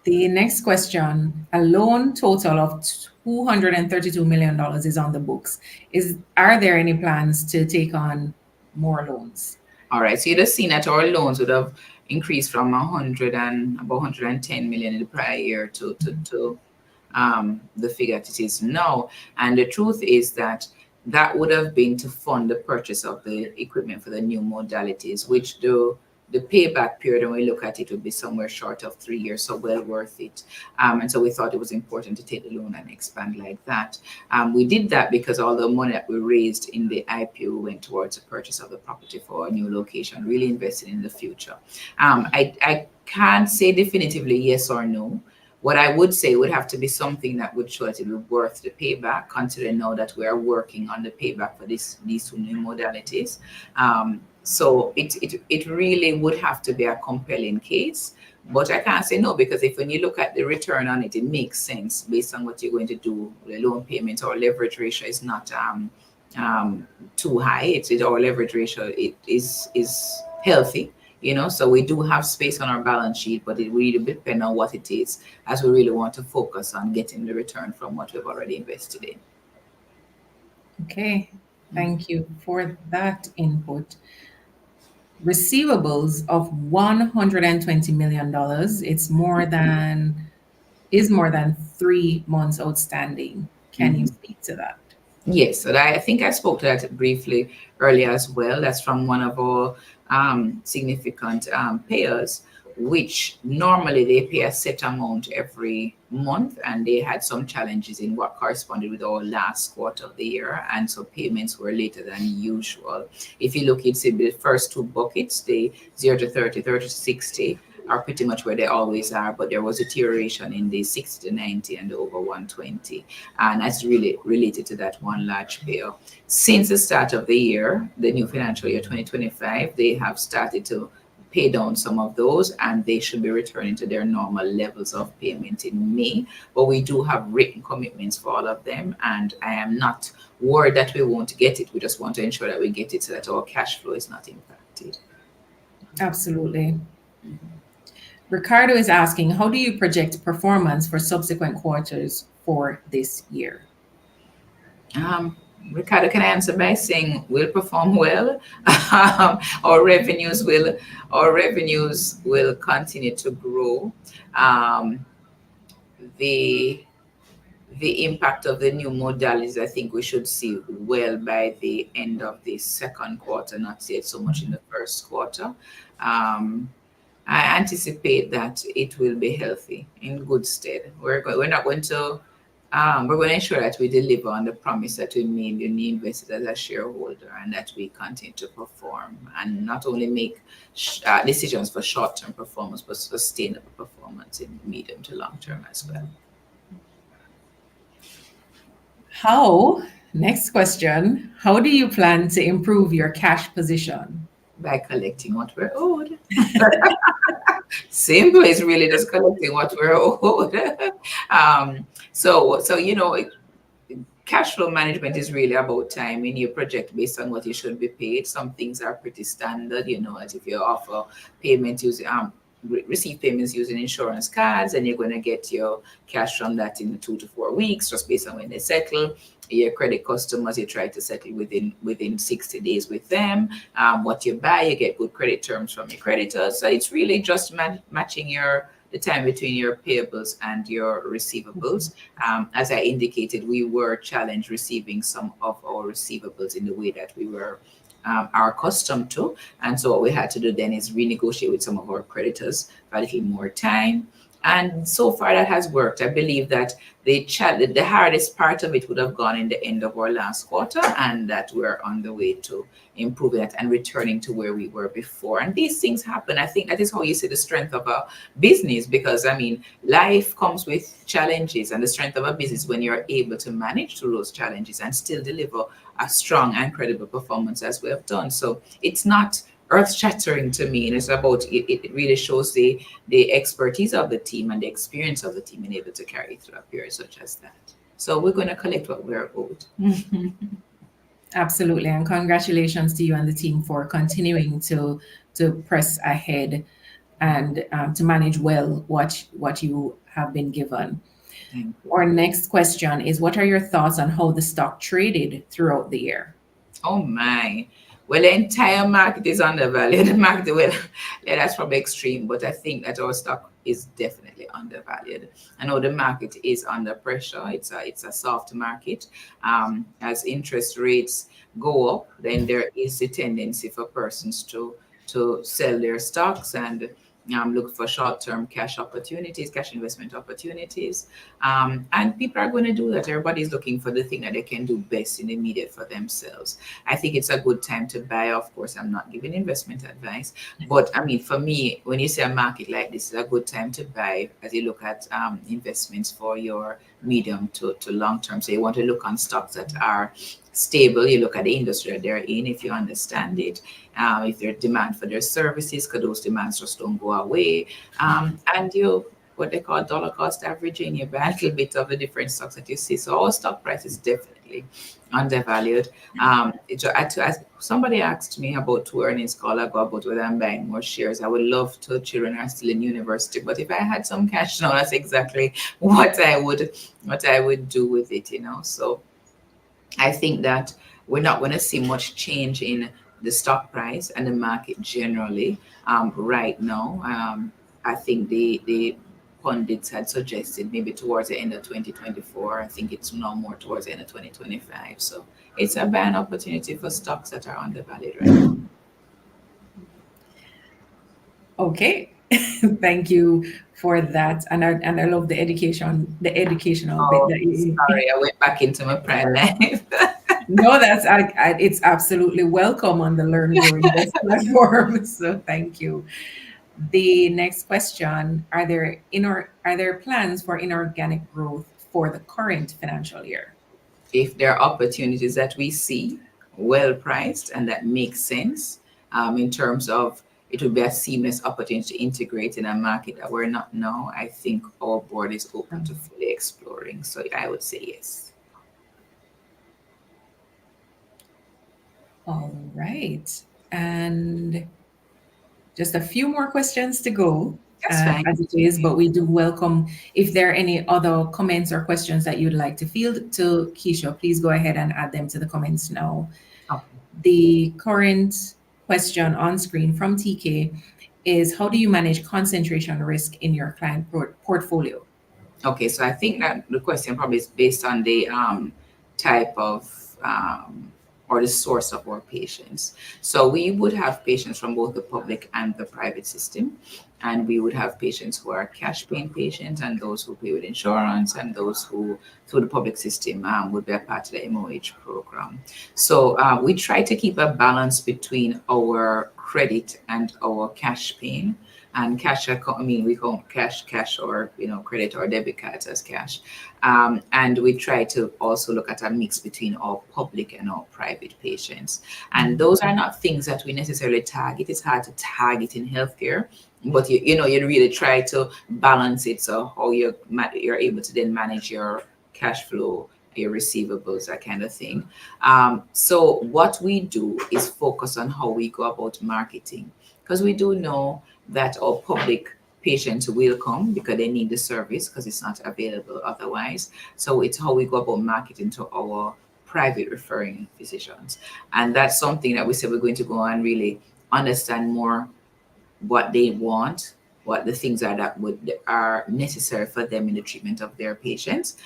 The next question, a loan total of $232 million is on the books. Are there any plans to take on more loans? All right, so you'd have seen that our loans would have increased from about 110 million in the prior year to the figure that it is now. And the truth is that would have been to fund the purchase of the equipment for the new modalities, which the payback period, when we look at it, would be somewhere short of 3 years, so well worth it. And so we thought it was important to take the loan and expand like that. We did that because all the money that we raised in the IPO went towards the purchase of the property for a new location, really investing in the future. I can't say definitively yes or no. What I would say would have to be something that would show that it would be worth the payback, considering now that we are working on the payback for these two new modalities. So it really would have to be a compelling case, but I can't say no, because when you look at the return on it, it makes sense based on what you're going to do. The loan payment or leverage ratio is not too high. Our leverage ratio is healthy, so we do have space on our balance sheet, but it really depends on what it is, as we really want to focus on getting the return from what we've already invested in. Okay, thank you for that input. receivables of $120 million. It's more than 3 months outstanding. Can you speak to that? Yes, so I think I spoke to that briefly earlier as well. That's from one of our significant payers, which normally they pay a set amount every month, and they had some challenges in what corresponded with our last quarter of the year, and so payments were later than usual. If you look at the first two buckets, the 0 to 30, 30 to 60, are pretty much where they always are, but there was a deterioration in the 60 to 90 and over 120. And that's really related to that one large payer. Since the start of the year, the new financial year 2025, they have started to pay down some of those, and they should be returning to their normal levels of payment in May. But we do have written commitments for all of them, and I am not worried that we won't get it. We just want to ensure that we get it so that our cash flow is not impacted. Absolutely. Ricardo is asking, how do you project performance for subsequent quarters for this year? Ricardo can answer by saying we'll perform well. Our revenues will continue to grow. The impact of the new modalities, I think we should see well by the end of the second quarter, not yet so much in the first quarter. I anticipate that it will be healthy, in good stead. We're going to ensure that we deliver on the promise that we made when we invested as a shareholder, and that we continue to perform and not only make decisions for short-term performance, but sustainable performance in medium to long term as well. Next question, how do you plan to improve your cash position? By collecting what we're owed. Simple, is really just collecting what we're owed. So cash flow management is really about timing. You project based on what you should be paid. Some things are pretty standard, as if you offer payment using receive payments using insurance cards, and you're going to get your cash from that in 2 to 4 weeks, just based on when they settle. Your credit customers, you try to settle within 60 days with them. What you buy, you get good credit terms from your creditors. So it's really just matching the time between your payables and your receivables. As I indicated, we were challenged receiving some of our receivables in the way that we were are accustomed to. And so what we had to do then is renegotiate with some of our creditors for a little more time. And so far that has worked. I believe that the hardest part of it would have gone in the end of our last quarter, and that we're on the way to improving that and returning to where we were before. And these things happen. I think that is how you see the strength of a business, because life comes with challenges, and the strength of a business when you're able to manage through those challenges and still deliver a strong and credible performance as we have done. So it's not earth-shattering to me, and it's about it really shows the expertise of the team and the experience of the team and able to carry through a period such as that. So we're going to collect what we're owed. Absolutely, and congratulations to you and the team for continuing to press ahead and to manage well what you have been given. Our next question is, what are your thoughts on how the stock traded throughout the year? Oh my. Well, the entire market is undervalued. The market, that's probably extreme, but I think that our stock is definitely undervalued. I know the market is under pressure. It's a soft market. As interest rates go up, then there is a tendency for persons to sell their stocks and look for short-term cash investment opportunities. And people are going to do that. Everybody's looking for the thing that they can do best in the immediate for themselves. I think it's a good time to buy. Of course, I'm not giving investment advice, but for me, when you say a market like this, is a good time to buy as you look at investments for your medium to long term. So you want to look on stocks that are stable. You look at the industry that they're in, if you understand it, if there's demand for their services, because those demands just don't go away. And you, what they call dollar cost averaging, you buy a little bit of the different stocks that you see. So our stock price is definitely undervalued. Somebody asked me about 2 earnings call ago about whether I'm buying more shares. I would love to. Children are still in university, but if I had some cash now, that's exactly what I would do with it. So I think that we're not going to see much change in the stock price and the market generally. Right now, I think the pundits had suggested maybe towards the end of 2024. I think it's now more towards the end of 2025. So it's a buying opportunity for stocks that are undervalued right now. Okay. Thank you for that. And I love the educational bit Oh, that you sorry, I went back into my prime life. no, it's absolutely welcome on the Learn Grow Invest platform. So thank you. The next question, are there plans for inorganic growth for the current financial year? If there are opportunities that we see well priced and that make sense in terms of it would be a seamless opportunity to integrate in a market that we're not now, I think our board is open to fully exploring. So I would say yes. All right. And just a few more questions to go, That's fine. as it is, but we do welcome if there are any other comments or questions that you'd like to field to Keisha, please go ahead and add them to the comments now. Okay. The current question on screen from TK is, how do you manage concentration risk in your client portfolio? Okay, so I think that the question probably is based on the type of or the source of our patients. So we would have patients from both the public and the private system, and we would have patients who are cash paying patients, and those who pay with insurance, and those who through the public system would be a part of the MOH program. So we try to keep a balance between our credit and our cash paying. And cash, I mean, we call cash, or credit or debit cards as cash. And we try to also look at a mix between our public and our private patients. And those are not things that we necessarily target. It's hard to target in healthcare, but you really try to balance it, so how you're able to then manage your cash flow, your receivables, that kind of thing. So what we do is focus on how we go about marketing, because we do know that our public patients will come because they need the service, because it's not available otherwise. So it's how we go about marketing to our private referring physicians. And that's something that we said we're going to go and really understand more what they want, what the things are that are necessary for them in the treatment of their patients,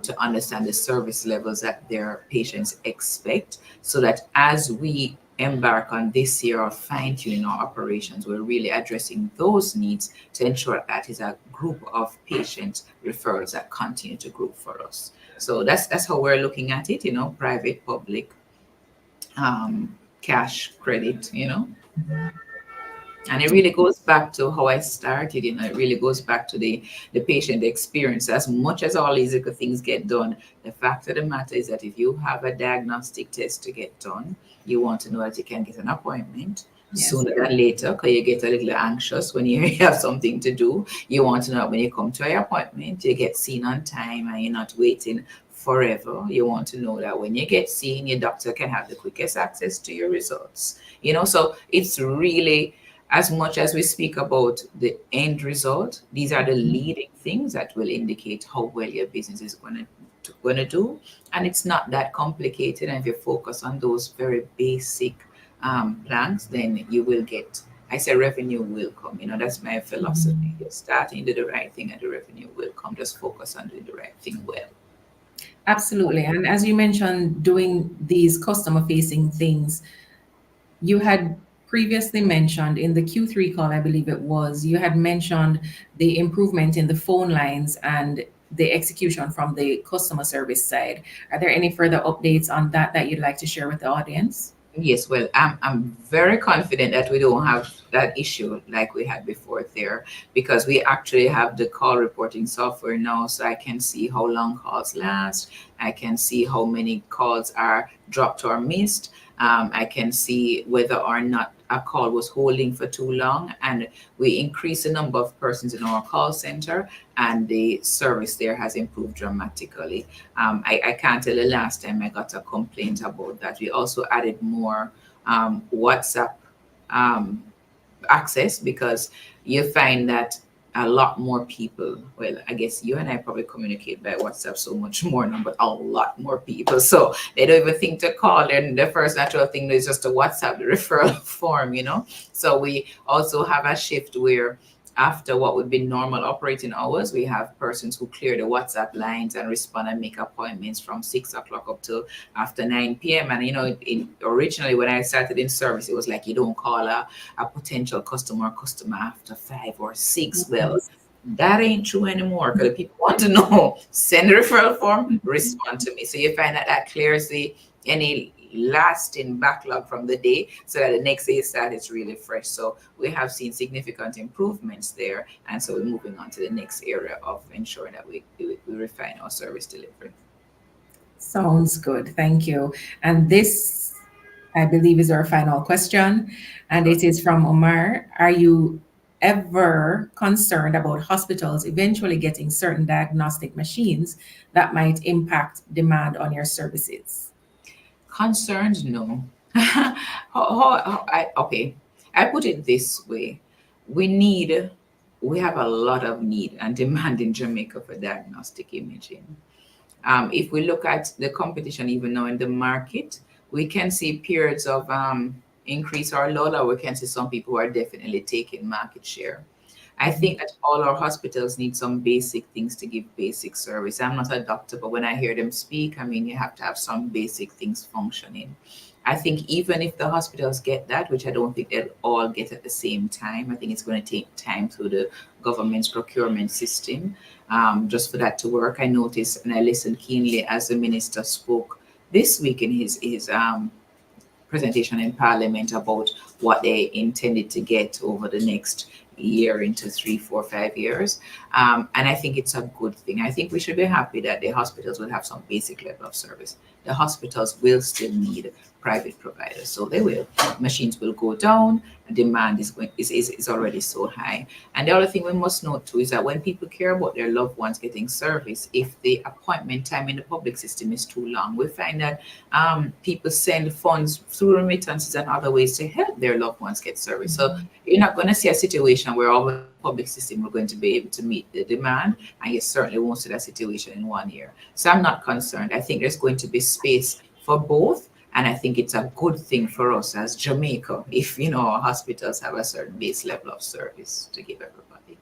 to understand the service levels that their patients expect, so that as we embark on this year of fine-tuning our operations, we're really addressing those needs to ensure that is a group of patient referrals that continue to grow for us. So that's how we're looking at it, private, public, cash, credit. And it really goes back to how I started, it really goes back to the patient experience. As much as all these little things get done, the fact of the matter is that if you have a diagnostic test to get done, you want to know that you can get an appointment sooner than later, because you get a little anxious when you have something to do. You want to know that when you come to your appointment, you get seen on time and you're not waiting forever. You want to know that when you get seen, your doctor can have the quickest access to your results. So it's really, as much as we speak about the end result, these are the leading things that will indicate how well your business is going to do. And it's not that complicated. And if you focus on those very basic plans, then you will get, I say, revenue will come. That's my philosophy. You're starting to do the right thing and the revenue will come. Just focus on doing the right thing well. Absolutely. And as you mentioned, doing these customer facing things, you had previously mentioned in the Q3 call, I believe it was, you had mentioned the improvement in the phone lines and the execution from the customer service side. Are there any further updates on that you'd like to share with the audience? Yes, well, I'm very confident that we don't have that issue like we had before there, because we actually have the call reporting software now, so I can see how long calls last. I can see how many calls are dropped or missed. I can see whether or not a call was holding for too long, and we increase the number of persons in our call center, and the service there has improved dramatically. I can't tell the last time I got a complaint about that. We also added more WhatsApp access, because you find that a lot more people, well, I guess you and I probably communicate by WhatsApp so much more now, but a lot more people. So they don't even think to call. Then the first natural thing is just to WhatsApp the referral form, you know. So we also have a shift where after what would be normal operating hours, we have persons who clear the WhatsApp lines and respond and make appointments from 6 o'clock up to after 9 p.m. And, you know, originally when I started in service, it was like you don't call a potential customer after 5 or 6. Well, that ain't true anymore because people want to know. Send a referral form, respond to me. So you find that that clears any lasting backlog from the day, so that the next day start it's really fresh. So we have seen significant improvements there, and so we're moving on to the next area of ensuring that we refine our service delivery. Sounds good. Thank you. And this, I believe, is our final question. And it is from Omar. Are you ever concerned about hospitals eventually getting certain diagnostic machines that might impact demand on your services? Concerned? No. Okay. I put it this way. We have a lot of need and demand in Jamaica for diagnostic imaging. If we look at the competition, even now in the market, we can see periods of increase or low, or we can see some people who are definitely taking market share. I think that all our hospitals need some basic things to give basic service. I'm not a doctor, but when I hear them speak, I mean, you have to have some basic things functioning. I think even if the hospitals get that, which I don't think they'll all get at the same time, I think it's going to take time through the government's procurement system just for that to work. I noticed and I listened keenly as the minister spoke this week in his presentation in Parliament about what they intended to get over the next year into 3, 4, 5 years. And I think it's a good thing. I think we should be happy that the hospitals will have some basic level of service. The hospitals will still need private providers, so they will. Machines will go down. Demand is already so high. And the other thing we must note too is that when people care about their loved ones getting service, if the appointment time in the public system is too long, we find that people send funds through remittances and other ways to help their loved ones get service. So you're not going to see a situation where all the public system are going to be able to meet the demand, and you certainly won't see that situation in 1 year. So I'm not concerned. I think there's going to be space for both. And I think it's a good thing for us as Jamaica if, you know, our hospitals have a certain base level of service to give everybody.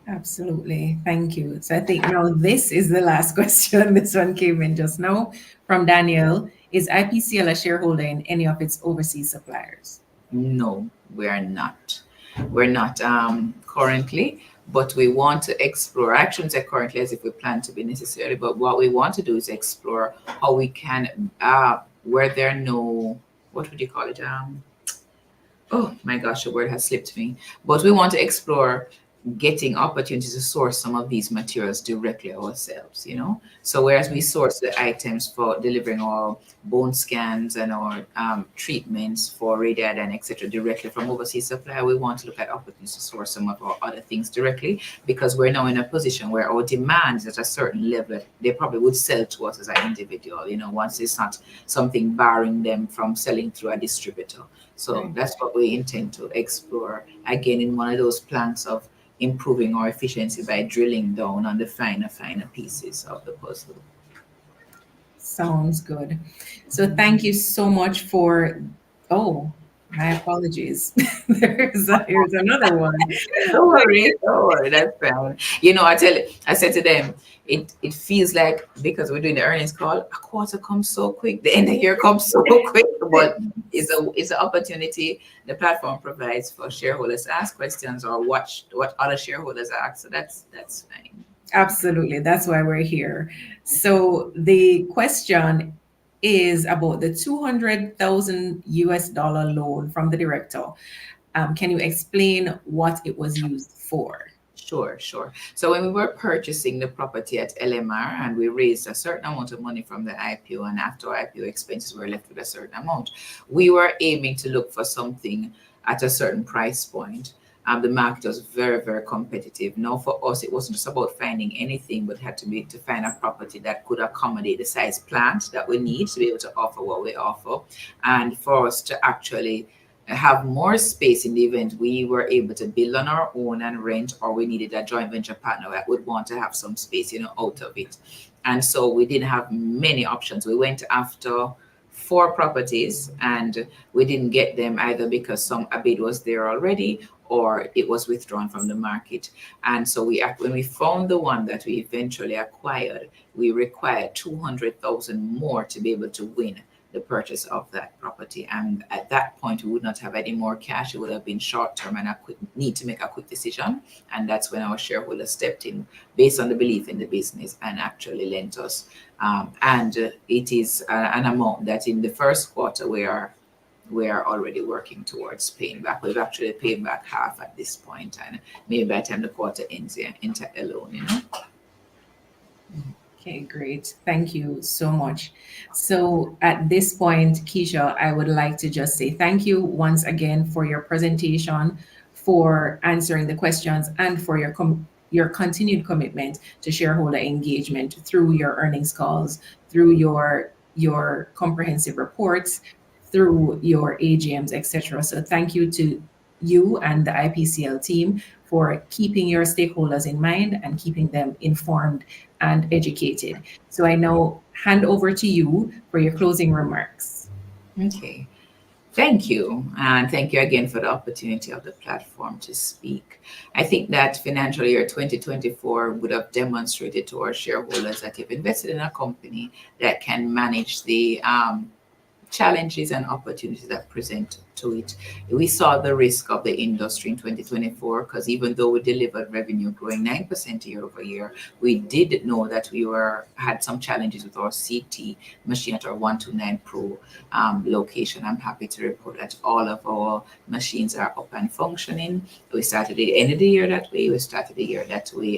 Absolutely. Thank you. So I think now this is the last question. This one came in just now from Daniel. Is IPCL a shareholder in any of its overseas suppliers? No, we are not. We're not currently, but we want to explore. I shouldn't say currently as if we plan to be necessarily, but what we want to do is explore how we can, where there are no, what would you call it? Oh my gosh, the word has slipped me. But we want to explore getting opportunities to source some of these materials directly ourselves, you know. So whereas we source the items for delivering our bone scans and our treatments for radioiodine, etc., directly from overseas supplier, we want to look at opportunities to source some of our other things directly, because we're now in a position where our demand is at a certain level. They probably would sell to us as an individual, you know, once it's not something barring them from selling through a distributor. So that's what we intend to explore, again, in one of those plans of improving our efficiency by drilling down on the finer pieces of the puzzle. Sounds good. So thank you so much for, oh, my apologies. Here's another one. Don't worry, that's fine. You know, I said to them, it feels like, because we're doing the earnings call, a quarter comes so quick, the end of the year comes so quick, but it's an opportunity the platform provides for shareholders to ask questions or watch what other shareholders ask. So that's fine. Absolutely. That's why we're here. So the question is about the $200,000 loan from the director. Can you explain what it was used for? Sure. So when we were purchasing the property at L.E.A.R.N, and we raised a certain amount of money from the IPO, and after IPO expenses were left with a certain amount, we were aiming to look for something at a certain price point. The market was very, very competitive. Now, for us, it wasn't just about finding anything, but it had to be to find a property that could accommodate the size plant that we need to be able to offer what we offer, and for us to actually have more space in the event we were able to build on our own and rent, or we needed a joint venture partner that would want to have some space, out of it. And so we didn't have many options. We went after 4 properties, and we didn't get them either because a bid was there already, or it was withdrawn from the market. And so when we found the one that we eventually acquired, we required $200,000 more to be able to win the purchase of that property. And at that point, we would not have any more cash. It would have been short term, and I could need to make a quick decision. And that's when our shareholders stepped in based on the belief in the business and actually lent us. And it is an amount that in the first quarter we are already working towards paying back. We've actually paid back half at this point, and maybe by the time the quarter ends, into a loan, Okay, great. Thank you so much. So at this point, Keisha, I would like to just say thank you once again for your presentation, for answering the questions, and for your continued commitment to shareholder engagement through your earnings calls, through your comprehensive reports, through your AGMs, etc. So thank you to you and the IPCL team for keeping your stakeholders in mind and keeping them informed and educated. So I now hand over to you for your closing remarks. Okay. Thank you. And thank you again for the opportunity of the platform to speak. I think that financial year 2024 would have demonstrated to our shareholders that you've invested in a company that can manage the challenges and opportunities that present to it. We saw the risk of the industry in 2024 because even though we delivered revenue growing 9% year over year, we did know that we had some challenges with our CT machine at our 129 Pro location. I'm happy to report that all of our machines are up and functioning. We started the end of the year that way,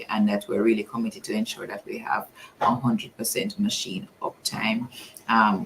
and that we're really committed to ensure that we have 100% machine uptime.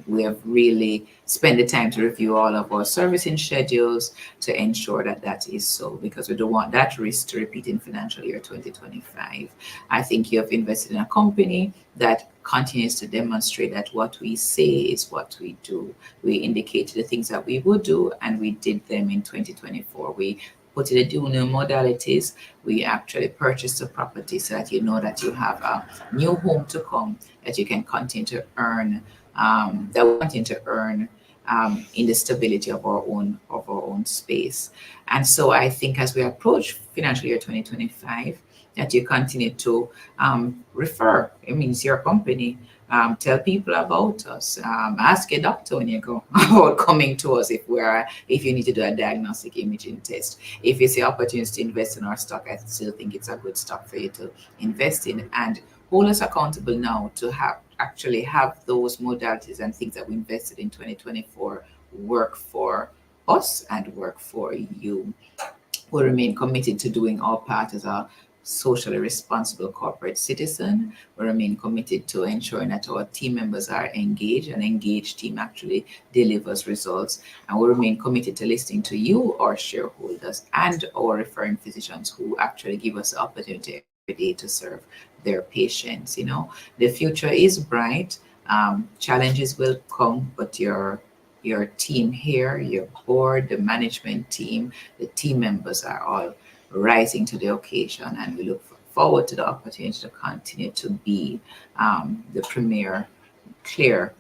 We have really spent the time to review all of our servicing schedules to ensure that that is so, because we don't want that risk to repeat in financial year 2025. I think you have invested in a company that continues to demonstrate that what we say is what we do. We indicated the things that we would do, and we did them in 2024. We put in the new modalities. We actually purchased a property so that you know that you have a new home to come, that you can continue to earn, in the stability of our own space. And so I think as we approach financial year 2025, that you continue to refer. It means your company. Tell people about us. Ask your doctor when you go about coming to us if you need to do a diagnostic imaging test. If you see opportunities to invest in our stock, I still think it's a good stock for you to invest in, and hold us accountable now to actually have those modalities and things that we invested in 2024 work for us and work for you. We'll remain committed to doing our part as a socially responsible corporate citizen. We remain committed to ensuring that our team members are engaged. An engaged team actually delivers results. And we remain committed to listening to you, our shareholders, and our referring physicians who actually give us the opportunity every day to serve their patients. The future is bright. Challenges will come, but your team here, your board, the management team, the team members are all rising to the occasion, and we look forward to the opportunity to continue to be the premier clear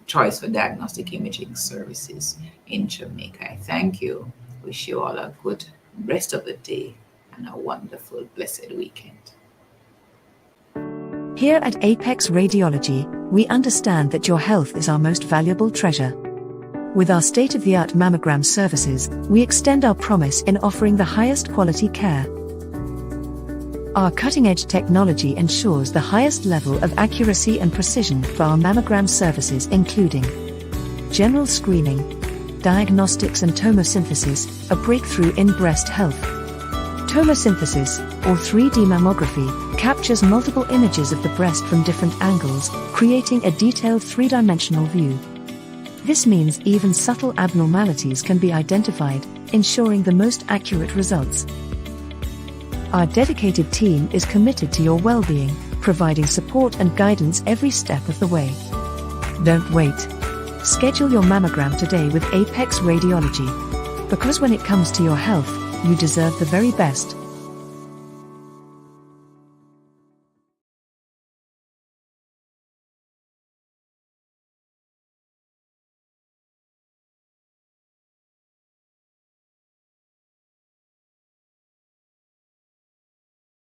choice for diagnostic imaging services in Jamaica. I thank you. Wish you all a good rest of the day and a wonderful, blessed weekend. Here at Apex Radiology, we understand that your health is our most valuable treasure. With our state-of-the-art mammogram services, we extend our promise in offering the highest quality care. Our cutting-edge technology ensures the highest level of accuracy and precision for our mammogram services, including general screening, diagnostics and tomosynthesis, a breakthrough in breast health. Tomosynthesis, or 3D mammography, captures multiple images of the breast from different angles, creating a detailed three-dimensional view. This means even subtle abnormalities can be identified, ensuring the most accurate results. Our dedicated team is committed to your well-being, providing support and guidance every step of the way. Don't wait. Schedule your mammogram today with Apex Radiology. Because when it comes to your health, you deserve the very best.